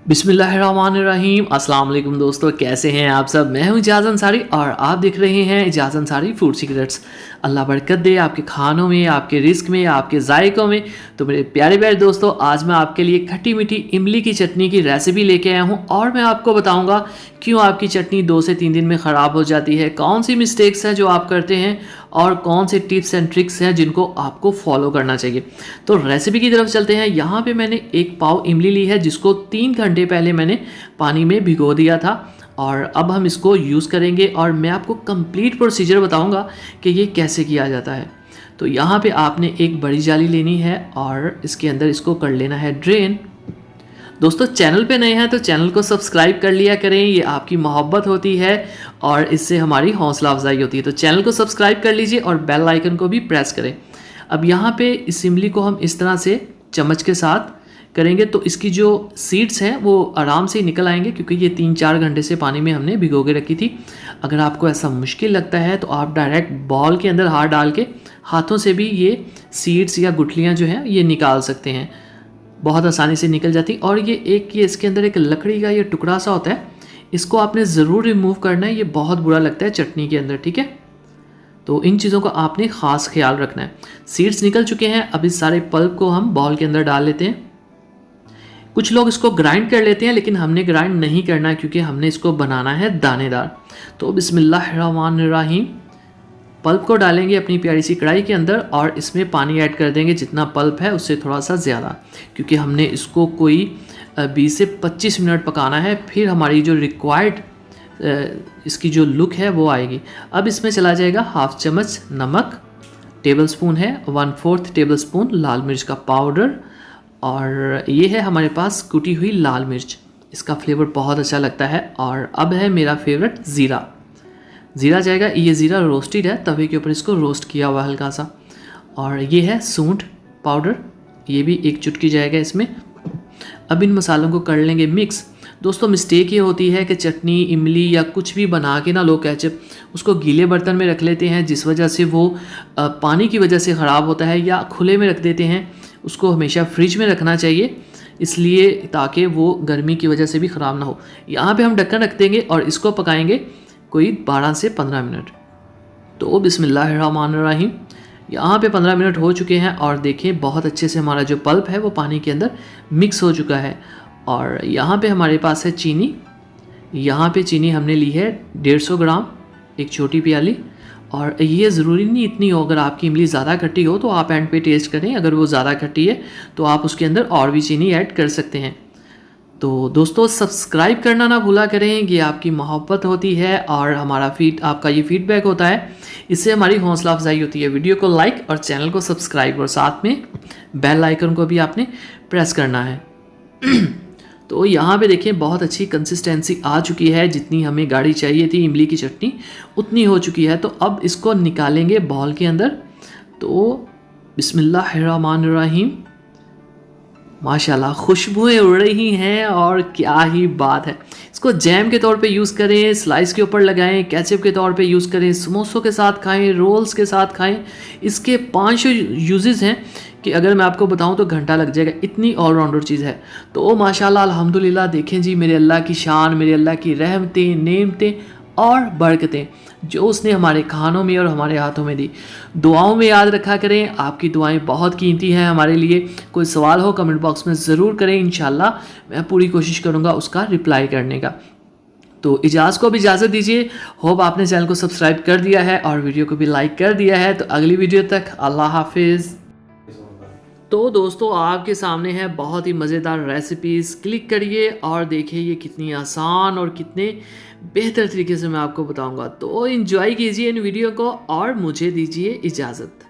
बिस्मिल्लाहिर्रहमानिर्रहीम। अस्सलाम वालेकुम दोस्तों, कैसे हैं आप सब। मैं हूं इजाज़ अंसारी और आप देख रहे हैं इजाज़ अंसारी फूड सीक्रेट्स। अल्लाह बरकत दे आपके खानों में, आपके रिस्क में, आपके जायकों में। तो मेरे प्यारे प्यारे दोस्तों, आज मैं आपके लिए खट्टी मीठी इमली की चटनी की रेसिपी लेके आया हूं और मैं आपको बताऊंगा क्यों आपकी चटनी 2 से 3 दिन में ख़राब हो जाती है, कौन सी मिस्टेक्स हैं जो आप करते हैं और कौन से टिप्स एंड ट्रिक्स हैं जिनको आपको फॉलो करना चाहिए। तो रेसिपी की तरफ चलते हैं। यहाँ पे मैंने 1 पाव इमली ली है जिसको 3 घंटे पहले मैंने पानी में भिगो दिया था और अब हम इसको यूज़ करेंगे और मैं आपको कंप्लीट प्रोसीजर बताऊंगा कि ये कैसे किया जाता है। तो यहाँ पे आपने एक बड़ी जाली लेनी है और इसके अंदर इसको कर लेना है ड्रेन। दोस्तों, चैनल पे नए हैं तो चैनल को सब्सक्राइब कर लिया करें, ये आपकी मोहब्बत होती है और इससे हमारी हौसला अफजाई होती है। तो चैनल को सब्सक्राइब कर लीजिए और बेल आइकन को भी प्रेस करें। अब यहाँ पे इस इमली को हम इस तरह से चम्मच के साथ करेंगे तो इसकी जो सीड्स हैं वो आराम से निकल आएंगे, क्योंकि ये 3-4 घंटे से पानी में हमने भिगो के रखी थी। अगर आपको ऐसा मुश्किल लगता है तो आप डायरेक्ट बॉल के अंदर हाथ डाल के हाथों से भी ये सीड्स या गुठलियाँ जो हैं ये निकाल सकते हैं, बहुत आसानी से निकल जाती। और ये इसके अंदर एक लकड़ी का ये टुकड़ा सा होता है, इसको आपने ज़रूर रिमूव करना है, ये बहुत बुरा लगता है चटनी के अंदर, ठीक है। तो इन चीज़ों का आपने ख़ास ख्याल रखना है। सीड्स निकल चुके हैं, अब इस सारे पल्प को हम बॉल के अंदर डाल लेते हैं। कुछ लोग इसको ग्राइंड कर लेते हैं, लेकिन हमने ग्राइंड नहीं करना क्योंकि हमने इसको बनाना है दानेदार। तो बिस्मिल्लाहिर्रहमानिर्रहीम, पल्प को डालेंगे अपनी प्यारी सी कढ़ाई के अंदर और इसमें पानी ऐड कर देंगे जितना पल्प है उससे थोड़ा सा ज़्यादा, क्योंकि हमने इसको कोई 20 से 25 मिनट पकाना है, फिर हमारी जो रिक्वायर्ड इसकी जो लुक है वो आएगी। अब इसमें चला जाएगा 1/2 चम्मच नमक, टेबलस्पून है 1/4 टेबलस्पून लाल मिर्च का पाउडर और ये है हमारे पास कुटी हुई लाल मिर्च, इसका फ्लेवर बहुत अच्छा लगता है। और अब है मेरा फेवरेट ज़ीरा, ज़ीरा जाएगा। ये ज़ीरा रोस्टेड है, तवे के ऊपर इसको रोस्ट किया हुआ हल्का सा। और ये है सूंठ पाउडर, ये भी 1 चुटकी जाएगा इसमें। अब इन मसालों को कर लेंगे मिक्स। दोस्तों, मिस्टेक ये होती है कि चटनी, इमली या कुछ भी बना के ना लोग केचप उसको गीले बर्तन में रख लेते हैं, जिस वजह से वो पानी की वजह से ख़राब होता है, या खुले में रख देते हैं। उसको हमेशा फ्रिज में रखना चाहिए, इसलिए ताकि वो गर्मी की वजह से भी ख़राब ना हो। यहाँ पे हम ढक्कन रख देंगे और इसको पकाएंगे कोई 12 से 15 मिनट। तो बिस्मिल्लाहिर्रहमानिर्रहीम, यहाँ पे 15 मिनट हो चुके हैं और देखें बहुत अच्छे से हमारा जो पल्प है वो पानी के अंदर मिक्स हो चुका है। और यहाँ पे हमारे पास है चीनी। यहाँ पे चीनी हमने ली है 150 ग्राम, एक छोटी प्याली। और ये ज़रूरी नहीं इतनी हो, अगर आपकी इमली ज़्यादा खट्टी हो तो आप एंड पे टेस्ट करें, अगर वो ज़्यादा खट्टी है तो आप उसके अंदर और भी चीनी ऐड कर सकते हैं। तो दोस्तों, सब्सक्राइब करना ना भूला करें, ये आपकी मोहब्बत होती है और आपका ये फीडबैक होता है, इससे हमारी हौसला अफजाई होती है। वीडियो को लाइक और चैनल को सब्सक्राइब और साथ में बेल आइकन को भी आपने प्रेस करना है। तो यहाँ पे देखें बहुत अच्छी कंसिस्टेंसी आ चुकी है, जितनी हमें गाढ़ी चाहिए थी इमली की चटनी उतनी हो चुकी है। तो अब इसको निकालेंगे बॉल के अंदर। तो बिस्मिल्लाहिर्रहमानिर्रहीम, माशाल्लाह खुशबुएं उड़ रही हैं और क्या ही बात है। इसको जैम के तौर पे यूज़ करें, स्लाइस के ऊपर लगाएं, केचप के तौर पे यूज़ करें, समोसों के साथ खाएं, रोल्स के साथ खाएं। इसके 5 यूजेस हैं कि अगर मैं आपको बताऊं तो घंटा लग जाएगा, इतनी ऑलराउंडर चीज़ है। तो माशाल्लाह अल्हम्दुलिल्लाह, देखें जी, मेरे अल्लाह की शान, मेरे अल्लाह की रहमतें, नेमतें और बरकतें जो उसने हमारे खानों में और हमारे हाथों में दी। दुआओं में याद रखा करें, आपकी दुआएं बहुत कीमती हैं हमारे लिए। कोई सवाल हो कमेंट बॉक्स में ज़रूर करें, इंशाल्लाह मैं पूरी कोशिश करूँगा उसका रिप्लाई करने का। तो इजाज़ को भी इजाज़त दीजिए। होप आपने चैनल को सब्सक्राइब कर दिया है और वीडियो को भी लाइक कर दिया है। तो अगली वीडियो तक अल्लाह हाफिज़। तो दोस्तों, आपके सामने है बहुत ही मज़ेदार रेसिपीज़, क्लिक करिए और देखिए ये कितनी आसान और कितने बेहतर तरीके से मैं आपको बताऊंगा। तो एंजॉय कीजिए इन वीडियो को और मुझे दीजिए इजाज़त।